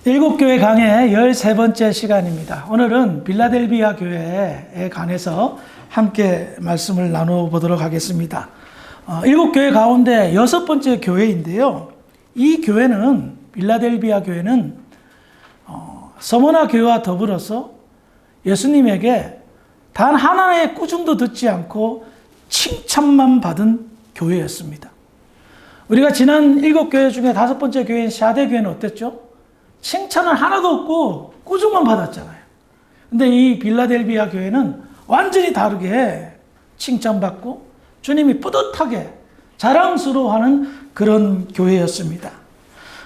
일곱교회 강의 13번째 시간입니다. 오늘은 빌라델비아 교회에 관해서 함께 말씀을 나눠보도록 하겠습니다. 일곱교회 가운데 6번째 교회인데요. 이 교회는, 빌라델비아 교회는 서머나 교회와 더불어서 예수님에게 단 하나의 꾸중도 듣지 않고 칭찬만 받은 교회였습니다. 우리가 지난 7교회 중에 5번째 교회인 샤데 교회는 어땠죠? 칭찬은 하나도 없고 꾸중만 받았잖아요. 근데 이 빌라델비아 교회는 완전히 다르게 칭찬받고 주님이 뿌듯하게 자랑스러워하는 그런 교회였습니다.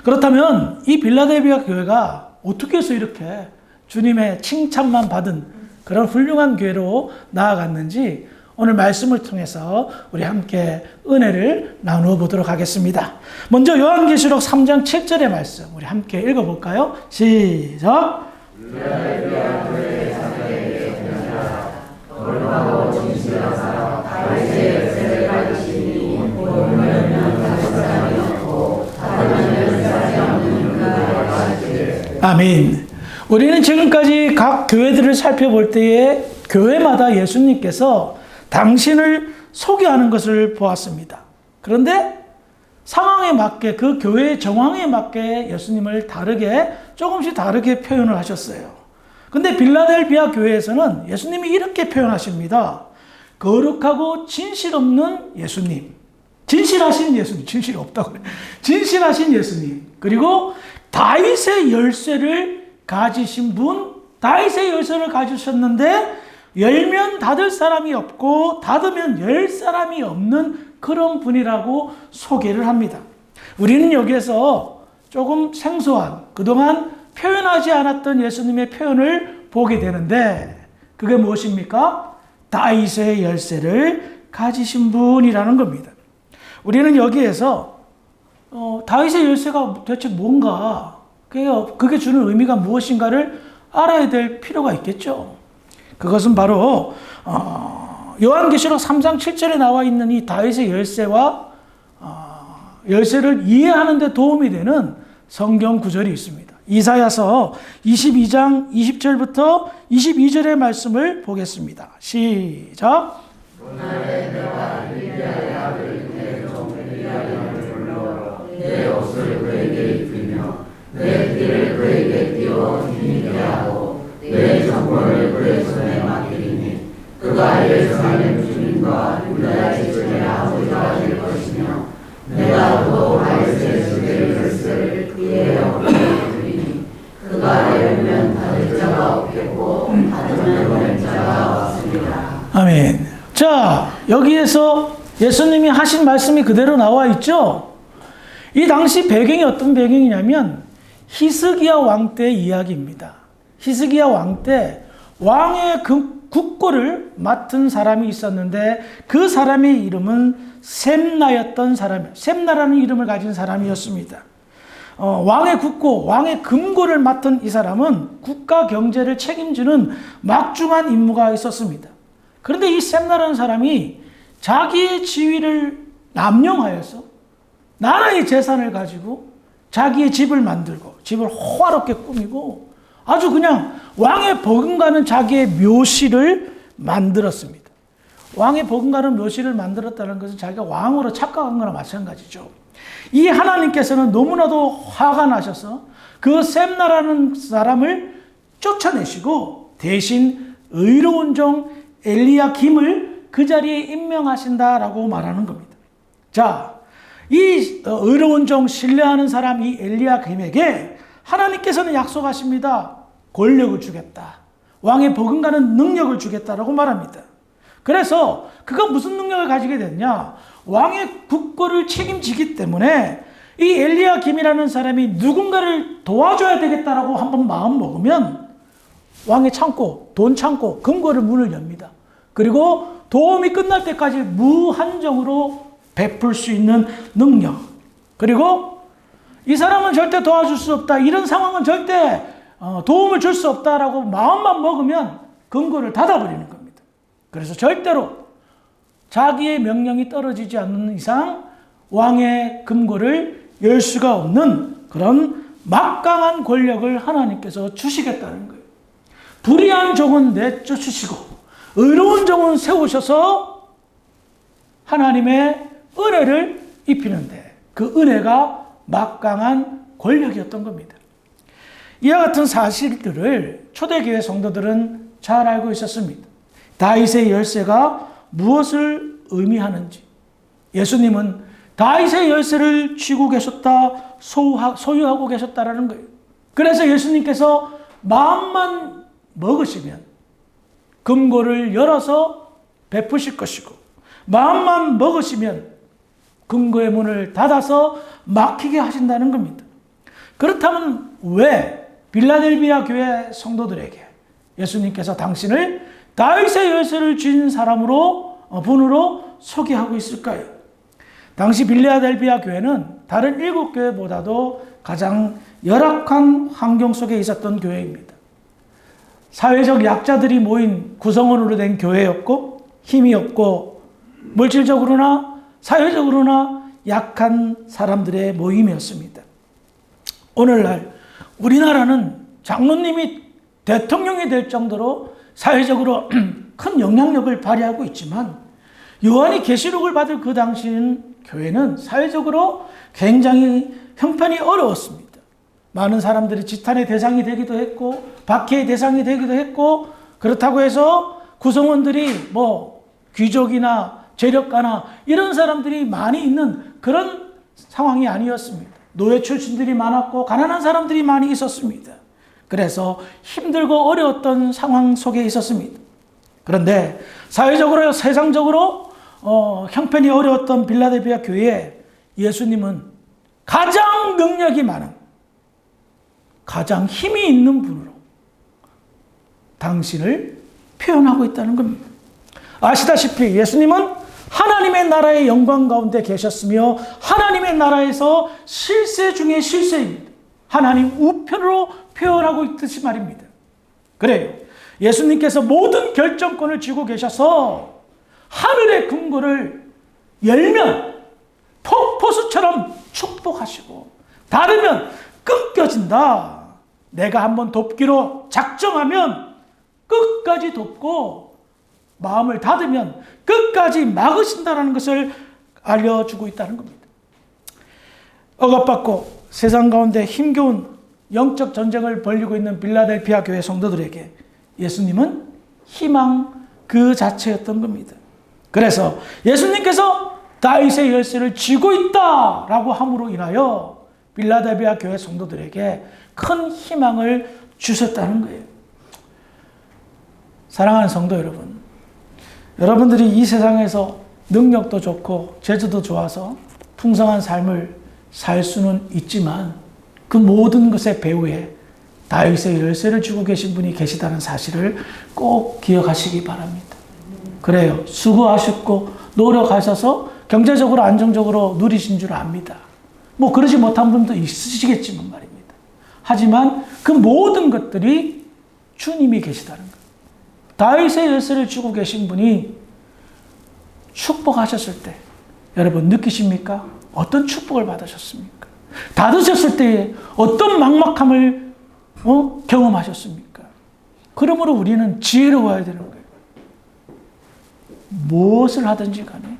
그렇다면 이 빌라델비아 교회가 어떻게 해서 이렇게 주님의 칭찬만 받은 그런 훌륭한 교회로 나아갔는지 오늘 말씀을 통해서 우리 함께 은혜를 나누어 보도록 하겠습니다. 먼저 요한계시록 3장 7절의 말씀 우리 함께 읽어볼까요? 시작! 빌라델비아 교회의 사도에게 전하라. 거룩하고 진실한 사람 다윗의 열쇠를 가지시니 복음을 열면 닫을 사람이 없고 닫으면 열 사람이 없는 그가 가지시되. 아멘. 우리는 지금까지 각 교회들을 살펴볼 때에 교회마다 예수님께서 당신을 소개하는 것을 보았습니다. 그런데 상황에 맞게, 그 교회의 정황에 맞게 예수님을 조금씩 다르게 표현을 하셨어요. 근데 빌라델비아 교회에서는 예수님이 이렇게 표현하십니다. 거룩하고 진실 없는 예수님. 진실하신 예수님. 진실이 없다고 그래요. 진실하신 예수님. 그리고 다윗의 열쇠를 가지신 분, 다윗의 열쇠를 가지셨는데 열면 닫을 사람이 없고 닫으면 열 사람이 없는 그런 분이라고 소개를 합니다. 우리는 여기에서 조금 생소한, 그동안 표현하지 않았던 예수님의 표현을 보게 되는데 그게 무엇입니까? 다윗의 열쇠를 가지신 분이라는 겁니다. 우리는 여기에서 다윗의 열쇠가 대체 뭔가, 그게 주는 의미가 무엇인가를 알아야 될 필요가 있겠죠. 그것은 바로 요한계시록 3장 7절에 나와 있는 이 다윗의 열쇠와 열쇠를 이해하는 데 도움이 되는 성경 구절이 있습니다. 이사야서 22장 20절부터 22절의 말씀을 보겠습니다. 시작! 그날에 내가 엘리야의 아들 내 종 엘리야를 불러 내 옷을 그에게 입히며 내 띠를 그에게 띄워 힘있게 하고 내 정권을 그의 손에 맡기리니 그가 예루살렘 주민과 유다의 집의 아버지가 될 것이며 내가 또 다윗의 시대의 열쇠를 그의 어깨에 두리니 그가 열면 닫을 자가 없겠고 닫으면 열 자가 없으리라. 아멘. 자, 여기에서 예수님이 하신 말씀이 그대로 나와 있죠. 이 당시 배경이 어떤 배경이냐면 히스기야 왕 때 이야기입니다. 히스기야 왕 때 왕의 국고를 맡은 사람이 있었는데 그 사람의 이름은 셈나였던 사람이에요. 셈나라는 이름을 가진 사람이었습니다. 왕의 국고, 왕의 금고를 맡은 이 사람은 국가 경제를 책임지는 막중한 임무가 있었습니다. 그런데 이 셈나라는 사람이 자기의 지위를 남용하여서 나라의 재산을 가지고 자기의 집을 만들고 집을 호화롭게 꾸미고 아주 그냥 왕의 버금가는 자기의 묘실을 만들었습니다. 왕의 버금가는 묘실을 만들었다는 것은 자기가 왕으로 착각한 거나 마찬가지죠. 이 하나님께서는 너무나도 화가 나셔서 그 셈나라는 사람을 쫓아내시고 대신 의로운 종 엘리야김을 그 자리에 임명하신다라고 말하는 겁니다. 자, 이 의로운 종 신뢰하는 사람 이 엘리야김에게 하나님께서는 약속하십니다. 권력을 주겠다. 왕의 버금가는 능력을 주겠다라고 말합니다. 그래서 그가 무슨 능력을 가지게 됐냐? 왕의 국고를 책임지기 때문에 이 엘리야김이라는 사람이 누군가를 도와줘야 되겠다라고 한번 마음 먹으면 왕의 창고, 돈 창고, 금고를 문을 엽니다. 그리고 도움이 끝날 때까지 무한정으로 베풀 수 있는 능력. 그리고 이 사람은 절대 도와줄 수 없다. 이런 상황은 절대 도움을 줄 수 없다라고 마음만 먹으면 금고를 닫아버리는 겁니다. 그래서 절대로 자기의 명령이 떨어지지 않는 이상 왕의 금고를 열 수가 없는 그런 막강한 권력을 하나님께서 주시겠다는 거예요. 불의한 종은 내쫓으시고 의로운 종은 세우셔서 하나님의 은혜를 입히는데 그 은혜가 막강한 권력이었던 겁니다. 이와 같은 사실들을 초대교회 성도들은 잘 알고 있었습니다. 다윗의 열쇠가 무엇을 의미하는지, 예수님은 다윗의 열쇠를 쥐고 계셨다, 소유하고 계셨다라는 거예요. 그래서 예수님께서 마음만 먹으시면 금고를 열어서 베푸실 것이고, 마음만 먹으시면 금고의 문을 닫아서 막히게 하신다는 겁니다. 그렇다면 왜 빌라델비아 교회 성도들에게 예수님께서 당신을 다윗의 열쇠를 쥔 분으로 소개하고 있을까요? 당시 빌라델비아 교회는 다른 7교회보다도 가장 열악한 환경 속에 있었던 교회입니다. 사회적 약자들이 모인 구성원으로 된 교회였고, 힘이 없고 물질적으로나 사회적으로나 약한 사람들의 모임이었습니다. 오늘날 우리나라는 장로님이 대통령이 될 정도로 사회적으로 큰 영향력을 발휘하고 있지만, 요한이 계시록을 받을 그 당시인 교회는 사회적으로 굉장히 형편이 어려웠습니다. 많은 사람들이 지탄의 대상이 되기도 했고 박해의 대상이 되기도 했고, 그렇다고 해서 구성원들이 귀족이나 재력가나 이런 사람들이 많이 있는 그런 상황이 아니었습니다. 노예 출신들이 많았고 가난한 사람들이 많이 있었습니다. 그래서 힘들고 어려웠던 상황 속에 있었습니다. 그런데 사회적으로 세상적으로 형편이 어려웠던 빌라델비아 교회에 예수님은 가장 능력이 많은, 가장 힘이 있는 분으로 당신을 표현하고 있다는 겁니다. 아시다시피 예수님은 하나님의 나라의 영광 가운데 계셨으며 하나님의 나라에서 실세 중에 실세입니다. 하나님 우편으로 표현하고 있듯이 말입니다. 그래요. 예수님께서 모든 결정권을 쥐고 계셔서 하늘의 금고를 열면 폭포수처럼 축복하시고 닫으면 끊겨진다. 내가 한번 돕기로 작정하면 끝까지 돕고 마음을 닫으면 끝까지 막으신다는 것을 알려주고 있다는 겁니다. 억압받고 세상 가운데 힘겨운 영적 전쟁을 벌이고 있는 빌라델비아 교회 성도들에게 예수님은 희망 그 자체였던 겁니다. 그래서 예수님께서 다윗의 열쇠를 쥐고 있다라고 함으로 인하여 빌라델비아 교회 성도들에게 큰 희망을 주셨다는 거예요. 사랑하는 성도 여러분, 여러분들이 이 세상에서 능력도 좋고 재주도 좋아서 풍성한 삶을 살 수는 있지만 그 모든 것의 배후에 다윗의 열쇠를 쥐고 계신 분이 계시다는 사실을 꼭 기억하시기 바랍니다. 그래요. 수고하셨고 노력하셔서 경제적으로 안정적으로 누리신 줄 압니다. 그러지 못한 분도 있으시겠지만 말입니다. 하지만 그 모든 것들이 주님이 계시다는 거예요. 다윗의 열쇠를 쥐고 계신 분이 축복하셨을 때 여러분 느끼십니까? 어떤 축복을 받으셨습니까? 닫으셨을 때 어떤 막막함을 경험하셨습니까? 그러므로 우리는 지혜로워야 되는 거예요. 무엇을 하든지 간에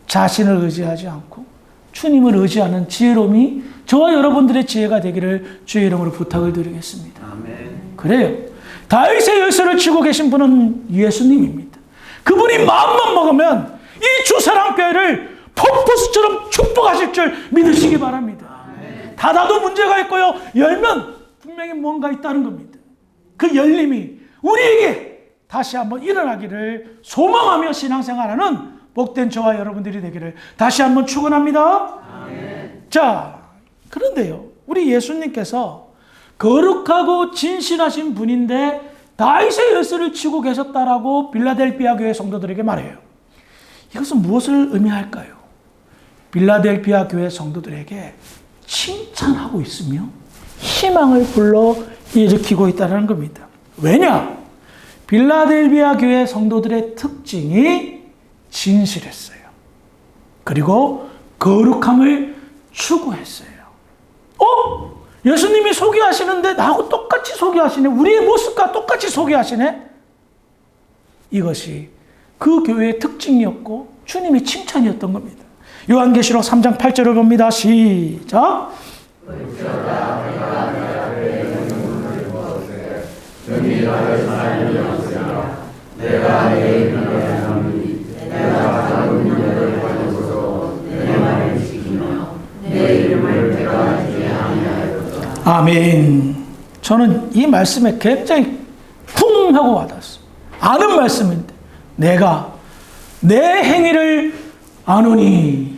자신을 의지하지 않고 주님을 의지하는 지혜로움이 저와 여러분들의 지혜가 되기를 주의 이름으로 부탁을 드리겠습니다. 아멘. 그래요. 다윗의 열쇠를 쥐고 계신 분은 예수님입니다. 그분이 마음만 먹으면 이 주사랑교회를 폭포수처럼 축복하실 줄 믿으시기 바랍니다. 아멘. 닫아도 문제가 있고요. 열면 분명히 뭔가 있다는 겁니다. 그 열림이 우리에게 다시 한번 일어나기를 소망하며 신앙생활하는 복된 저와 여러분들이 되기를 다시 한번 축원합니다. 아멘. 자, 그런데요. 우리 예수님께서 거룩하고 진실하신 분인데 다윗의 열쇠를 쥐고 계셨다라고 빌라델비아 교회 성도들에게 말해요. 이것은 무엇을 의미할까요? 빌라델비아 교회 성도들에게 칭찬하고 있으며 희망을 불러 일으키고 있다는 겁니다. 왜냐? 빌라델비아 교회 성도들의 특징이 진실했어요. 그리고 거룩함을 추구했어요. 예수님이 소개하시는데 나하고 똑같이 소개하시네. 우리의 모습과 똑같이 소개하시네. 이것이 그 교회의 특징이었고 주님의 칭찬이었던 겁니다. 요한계시록 3장 8절을 봅니다. 시작. 내가 내 이름을 삼으니 내가 다른 문제를 가지고서 내 말을 지키며 내 이름을 대가하지 아니하였다. 아멘. 저는 이 말씀에 굉장히 쿵 하고 와닿았어요. 아는 말씀인데 내가 내 행위를 아노니.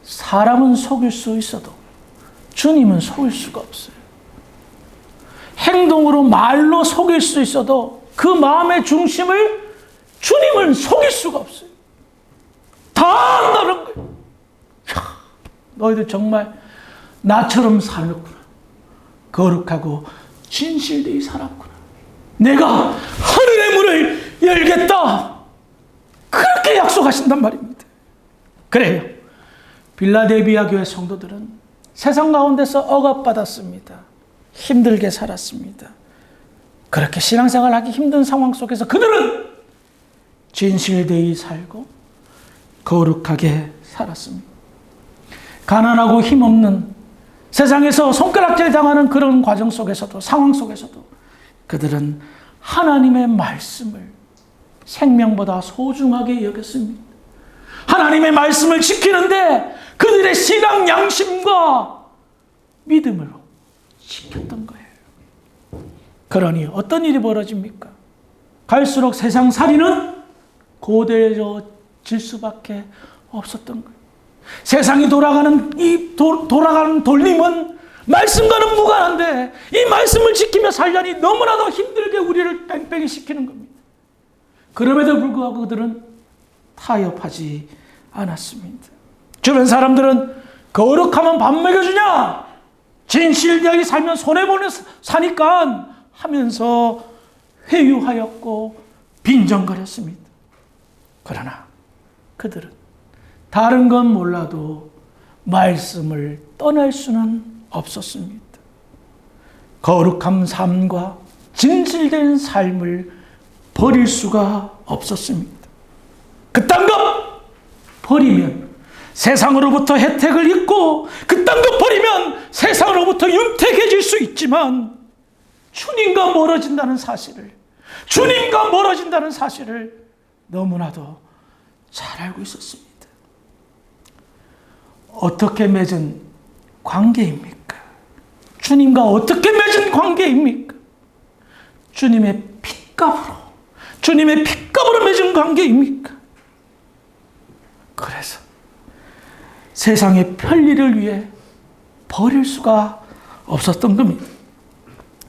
사람은 속일 수 있어도 주님은 속일 수가 없어요. 행동으로 말로 속일 수 있어도 그 마음의 중심을 주님은 속일 수가 없어요. 다 안다는 거예요. 너희들 정말 나처럼 살았구나. 거룩하고 진실되이 살았구나. 내가 하늘의 문을 열겠다. 그렇게 약속하신단 말입니다. 그래요. 빌라델비아 교회 성도들은 세상 가운데서 억압받았습니다. 힘들게 살았습니다. 그렇게 신앙생활하기 힘든 상황 속에서 그들은 진실되이 살고 거룩하게 살았습니다. 가난하고 힘없는 세상에서 손가락질 당하는 그런 과정 속에서도, 상황 속에서도 그들은 하나님의 말씀을 생명보다 소중하게 여겼습니다. 하나님의 말씀을 지키는데 그들의 신앙 양심과 믿음으로 지켰던 거예요. 그러니 어떤 일이 벌어집니까? 갈수록 세상 살이는 고대해질 수밖에 없었던 거예요. 세상이 돌아가는 돌아가는 돌림은 말씀과는 무관한데 이 말씀을 지키며 살려니 너무나도 힘들게 우리를 뺑뺑이 시키는 겁니다. 그럼에도 불구하고 그들은 타협하지 않았습니다. 주변 사람들은 거룩하면 밥 먹여주냐? 진실되게 살면 손해보는 사니까 하면서 회유하였고 빈정거렸습니다. 그러나 그들은 다른 건 몰라도 말씀을 떠날 수는 없었습니다. 거룩한 삶과 진실된 삶을 버릴 수가 없었습니다. 그딴 것 버리면 세상으로부터 혜택을 잊고 그딴 것 버리면 세상으로부터 윤택해질 수 있지만 주님과 멀어진다는 사실을 너무나도 잘 알고 있었습니다. 어떻게 맺은 관계입니까? 주님과 어떻게 맺은 관계입니까? 주님의 핏값으로 맺은 관계입니까? 그래서 세상의 편리를 위해 버릴 수가 없었던 겁니다.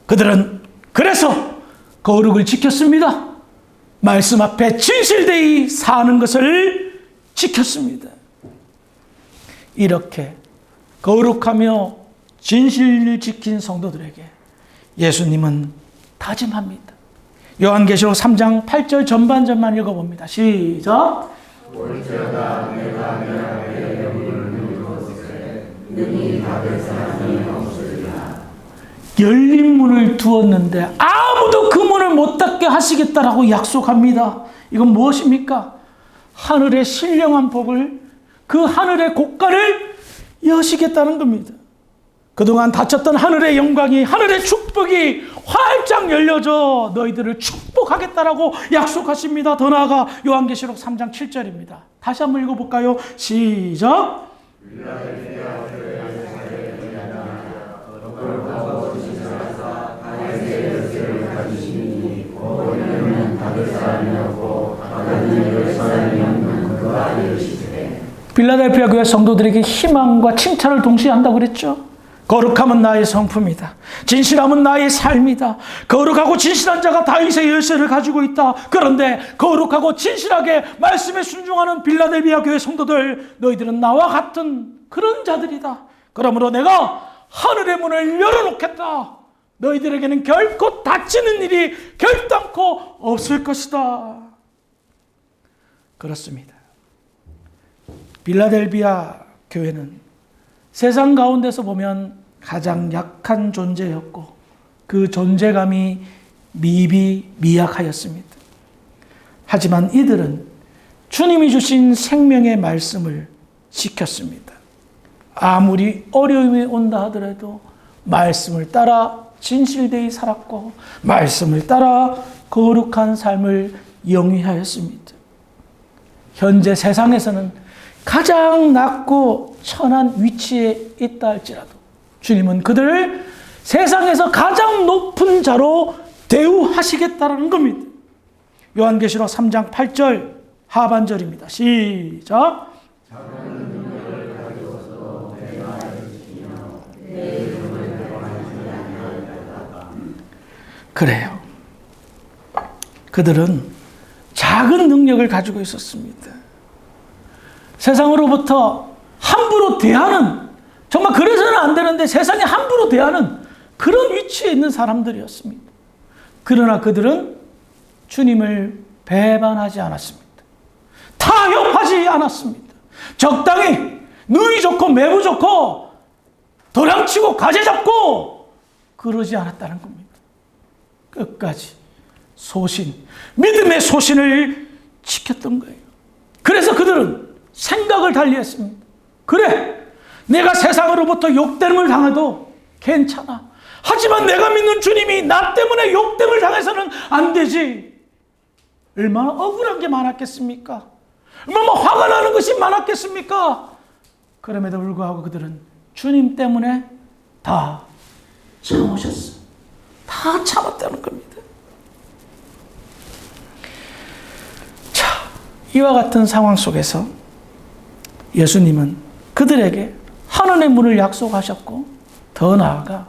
그들은 그래서 거룩을 지켰습니다. 말씀 앞에 진실되이 사는 것을 지켰습니다. 이렇게 거룩하며 진실을 지킨 성도들에게 예수님은 다짐합니다. 요한계시록 3장 8절 전반전만 읽어봅니다. 시작. 올지어다 내가 내 앞에 열린 곳에 능히 닫을 사람이 없으리라. 열린 문을 두었는데 아무도 그 문을 못 닫게 하시겠다라고 약속합니다. 이건 무엇입니까? 하늘의 신령한 복을, 그 하늘의 고가를 여시겠다는 겁니다. 그동안 닫혔던 하늘의 영광이, 하늘의 축복이 활짝 열려져 너희들을 축복하겠다라고 약속하십니다. 더 나아가 요한계시록 3장 7절입니다. 다시 한번 읽어볼까요? 시작. 빌라델피아 교회 성도들에게 희망과 칭찬을 동시에 한다고 그랬죠. 거룩함은 나의 성품이다. 진실함은 나의 삶이다. 거룩하고 진실한 자가 다윗의 열쇠를 가지고 있다. 그런데 거룩하고 진실하게 말씀에 순종하는 빌라델비아 교회 성도들, 너희들은 나와 같은 그런 자들이다. 그러므로 내가 하늘의 문을 열어놓겠다. 너희들에게는 결코 닫히는 일이 결단코 없을 것이다. 그렇습니다. 빌라델비아 교회는 세상 가운데서 보면 가장 약한 존재였고 그 존재감이 미비미약하였습니다. 하지만 이들은 주님이 주신 생명의 말씀을 지켰습니다. 아무리 어려움이 온다 하더라도 말씀을 따라 진실되이 살았고 말씀을 따라 거룩한 삶을 영위하였습니다. 현재 세상에서는 가장 낮고 천한 위치에 있다 할지라도 주님은 그들을 세상에서 가장 높은 자로 대우하시겠다라는 겁니다. 요한계시록 3장 8절 하반절입니다. 시작. 그래요. 그들은 작은 능력을 가지고 있었습니다. 세상으로부터 함부로 대하는, 정말 그래서는 안 되는데 세상에 함부로 대하는 그런 위치에 있는 사람들이었습니다. 그러나 그들은 주님을 배반하지 않았습니다. 타협하지 않았습니다. 적당히 누이 좋고 매부 좋고 도량치고 가재 잡고 그러지 않았다는 겁니다. 끝까지 소신, 믿음의 소신을 지켰던 거예요. 그래서 그들은 생각을 달리했습니다. 그래, 내가 세상으로부터 욕됨을 당해도 괜찮아. 하지만 내가 믿는 주님이 나 때문에 욕됨을 당해서는 안 되지. 얼마나 억울한 게 많았겠습니까? 얼마나 화가 나는 것이 많았겠습니까? 그럼에도 불구하고 그들은 주님 때문에 다 참으셨어. 다 참았다는 겁니다. 자, 이와 같은 상황 속에서 예수님은 그들에게 하늘의 문을 약속하셨고 더 나아가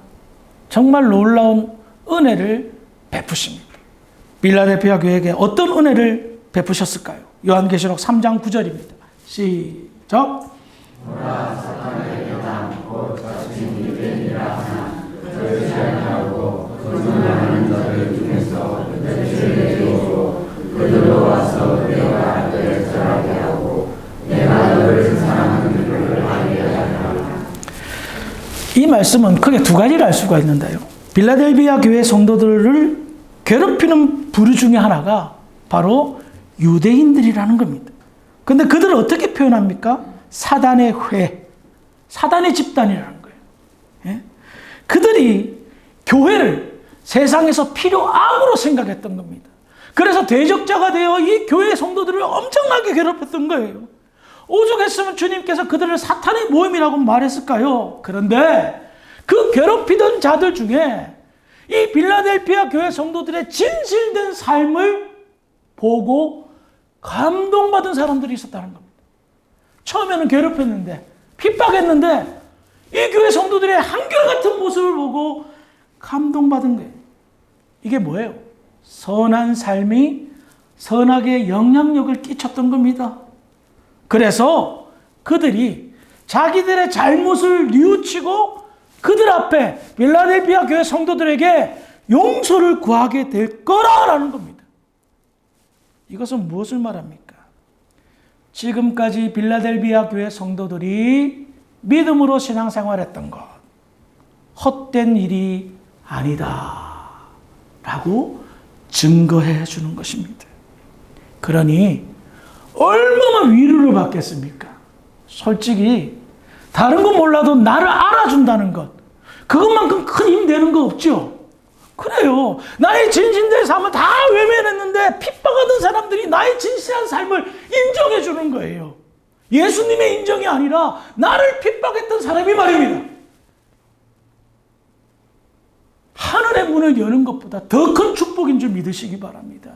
정말 놀라운 은혜를 베푸십니다. 빌라델피아 교회에게 어떤 은혜를 베푸셨을까요? 요한계시록 3장 9절입니다. 시작. 이 말씀은 크게 두 가지를 알 수가 있는데요. 빌라델비아 교회 성도들을 괴롭히는 부류 중에 하나가 바로 유대인들이라는 겁니다. 그런데 그들을 어떻게 표현합니까? 사단의 회, 사단의 집단이라는 거예요. 예? 그들이 교회를 세상에서 필요악으로 생각했던 겁니다. 그래서 대적자가 되어 이 교회 성도들을 엄청나게 괴롭혔던 거예요. 오죽했으면 주님께서 그들을 사탄의 모임이라고 말했을까요? 그런데 그 괴롭히던 자들 중에 이 빌라델피아 교회 성도들의 진실된 삶을 보고 감동받은 사람들이 있었다는 겁니다. 처음에는 괴롭혔는데, 핍박했는데 이 교회 성도들의 한결같은 모습을 보고 감동받은 거예요. 이게 뭐예요? 선한 삶이 선하게 영향력을 끼쳤던 겁니다. 그래서 그들이 자기들의 잘못을 뉘우치고 그들 앞에 빌라델비아 교회 성도들에게 용서를 구하게 될 거라는 겁니다. 이것은 무엇을 말합니까? 지금까지 빌라델비아 교회 성도들이 믿음으로 신앙생활했던 것, 헛된 일이 아니다 라고 증거해 주는 것입니다. 그러니 얼마나 위로를 받겠습니까? 솔직히 다른 건 몰라도 나를 알아준다는 것, 그것만큼 큰 힘 되는 거 없죠? 그래요. 나의 진실된 삶을 다 외면했는데 핍박하던 사람들이 나의 진실한 삶을 인정해 주는 거예요. 예수님의 인정이 아니라 나를 핍박했던 사람이 말입니다. 하늘의 문을 여는 것보다 더 큰 축복인 줄 믿으시기 바랍니다.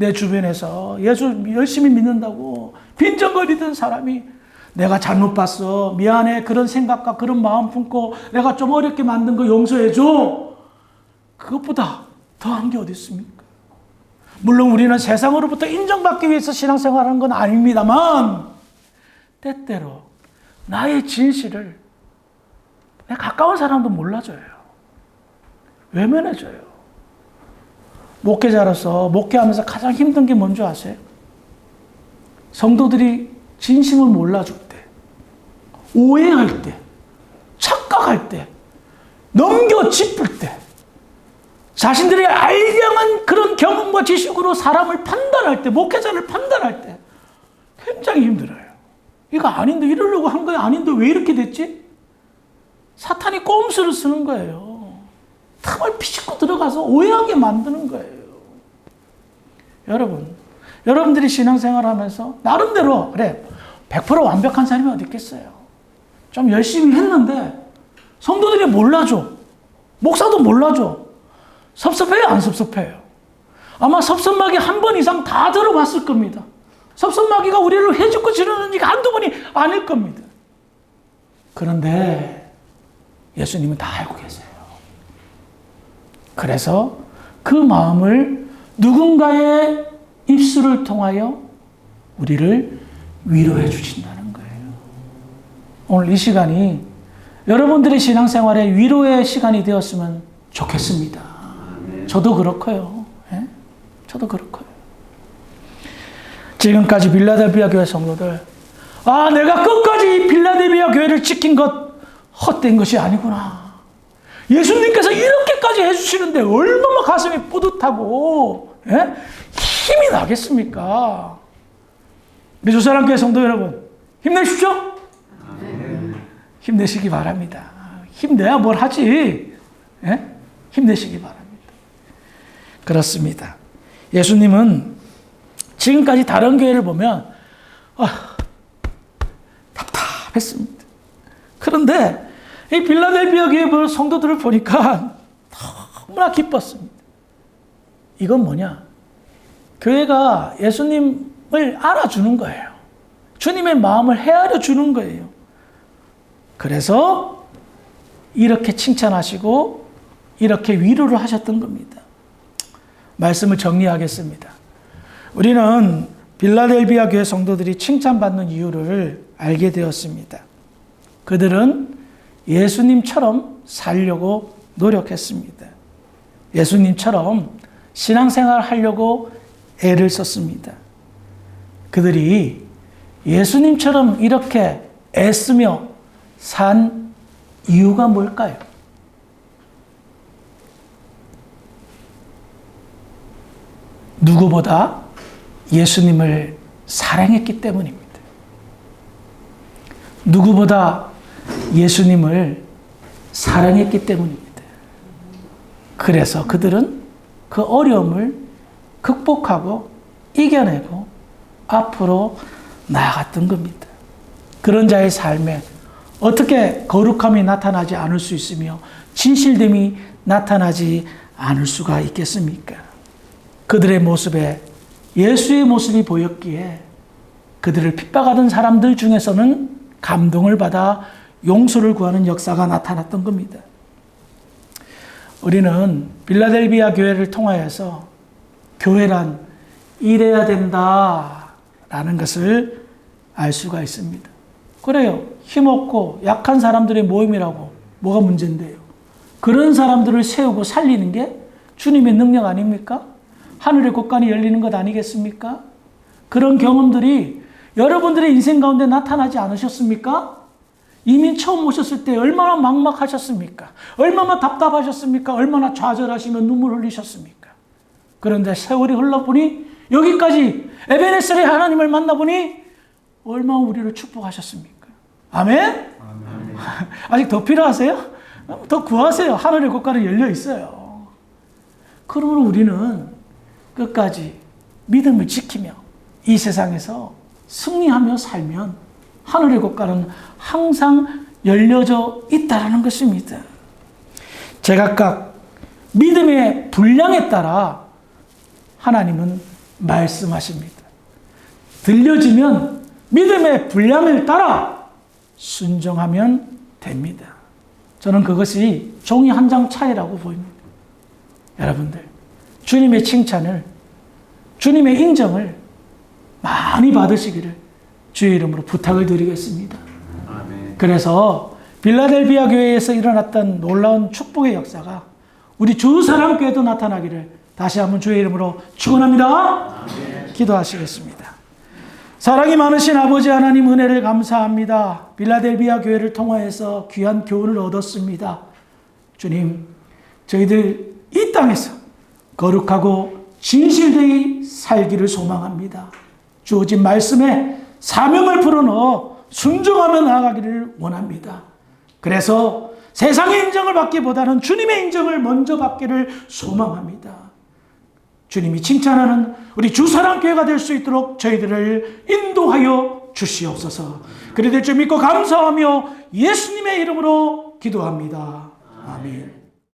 내 주변에서 예수 열심히 믿는다고 빈정거리던 사람이 내가 잘못 봤어, 미안해, 그런 생각과 그런 마음 품고 내가 좀 어렵게 만든 거 용서해줘. 그것보다 더한 게 어디 있습니까? 물론 우리는 세상으로부터 인정받기 위해서 신앙생활하는 건 아닙니다만 때때로 나의 진실을 내 가까운 사람도 몰라줘요. 외면해줘요. 목회자로서 목회하면서 가장 힘든 게 뭔지 아세요? 성도들이 진심을 몰라줄 때, 오해할 때, 착각할 때, 넘겨짚을 때, 자신들의 알량한 그런 경험과 지식으로 사람을 판단할 때, 목회자를 판단할 때 굉장히 힘들어요. 이거 아닌데, 이러려고 한 거야 아닌데 왜 이렇게 됐지? 사탄이 꼼수를 쓰는 거예요. 틈을 비집고 들어가서 오해하게 만드는 거예요. 여러분들이 신앙생활 하면서 나름대로 그래 100% 완벽한 사람이 어디 있겠어요. 좀 열심히 했는데 성도들이 몰라줘. 목사도 몰라줘. 섭섭해요? 안 섭섭해요? 아마 섭섭마귀 한 번 이상 다 들어봤을 겁니다. 섭섭마귀가 우리를 해죽고 지르는 지가 한두 번이 아닐 겁니다. 그런데 예수님은 다 알고 계세요. 그래서 그 마음을 누군가의 입술을 통하여 우리를 위로해 주신다는 거예요. 오늘 이 시간이 여러분들의 신앙생활에 위로의 시간이 되었으면 좋겠습니다. 저도 그렇고요. 예? 저도 그렇고요. 지금까지 빌라델비아 교회 성도들, 내가 끝까지 빌라델비아 교회를 지킨 것 헛된 것이 아니구나. 예수님께서 이렇게까지 해주시는데 얼마나 가슴이 뿌듯하고 힘이 나겠습니까? 우리 조사랑교회 성도 여러분, 힘내십시오. 힘내시기 바랍니다. 힘내야 뭘 하지. 힘내시기 바랍니다. 그렇습니다. 예수님은 지금까지 다른 교회를 보면 답답했습니다. 그런데 이 빌라델비아 교회 성도들을 보니까 너무나 기뻤습니다. 이건 뭐냐? 교회가 예수님을 알아주는 거예요. 주님의 마음을 헤아려 주는 거예요. 그래서 이렇게 칭찬하시고 이렇게 위로를 하셨던 겁니다. 말씀을 정리하겠습니다. 우리는 빌라델비아 교회 성도들이 칭찬받는 이유를 알게 되었습니다. 그들은 예수님처럼 살려고 노력했습니다. 예수님처럼 신앙생활 하려고 애를 썼습니다. 그들이 예수님처럼 이렇게 애쓰며 산 이유가 뭘까요? 누구보다 예수님을 사랑했기 때문입니다. 누구보다 예수님을 사랑했기 때문입니다. 그래서 그들은 그 어려움을 극복하고 이겨내고 앞으로 나아갔던 겁니다. 그런 자의 삶에 어떻게 거룩함이 나타나지 않을 수 있으며 진실됨이 나타나지 않을 수가 있겠습니까? 그들의 모습에 예수의 모습이 보였기에 그들을 핍박하던 사람들 중에서는 감동을 받아 용서를 구하는 역사가 나타났던 겁니다. 우리는 빌라델비아 교회를 통하여서 교회란 이래야 된다라는 것을 알 수가 있습니다. 그래요. 힘없고 약한 사람들의 모임이라고 뭐가 문제인데요. 그런 사람들을 세우고 살리는 게 주님의 능력 아닙니까? 하늘의 곳간이 열리는 것 아니겠습니까? 그런 경험들이 여러분들의 인생 가운데 나타나지 않으셨습니까? 이민 처음 오셨을 때 얼마나 막막하셨습니까? 얼마나 답답하셨습니까? 얼마나 좌절하시며 눈물 흘리셨습니까? 그런데 세월이 흘러보니 여기까지 에베네셀의 하나님을 만나보니 얼마나 우리를 축복하셨습니까? 아멘? 아멘. 아직 더 필요하세요? 더 구하세요. 하늘의 곳간이 열려 있어요. 그러므로 우리는 끝까지 믿음을 지키며 이 세상에서 승리하며 살면 하늘의 곳간은 항상 열려져 있다는 것입니다. 제각각 믿음의 분량에 따라 하나님은 말씀하십니다. 들려지면 믿음의 분량을 따라 순종하면 됩니다. 저는 그것이 종이 한 장 차이라고 보입니다. 여러분들, 주님의 칭찬을, 주님의 인정을 많이 받으시기를 주의 이름으로 부탁을 드리겠습니다. 아멘. 그래서 빌라델비아 교회에서 일어났던 놀라운 축복의 역사가 우리 주사랑교회도 나타나기를 다시 한번 주의 이름으로 축원합니다. 아멘. 기도하시겠습니다. 사랑이 많으신 아버지 하나님 은혜를 감사합니다. 빌라델비아 교회를 통하여서 귀한 교훈을 얻었습니다. 주님, 저희들 이 땅에서 거룩하고 진실되이 살기를 소망합니다. 주어진 말씀에 사명을 풀어넣어 순종하며 나아가기를 원합니다. 그래서 세상의 인정을 받기보다는 주님의 인정을 먼저 받기를 소망합니다. 주님이 칭찬하는 우리 주사랑교회가 될 수 있도록 저희들을 인도하여 주시옵소서. 그리 될 줄 믿고 감사하며 예수님의 이름으로 기도합니다. 아멘.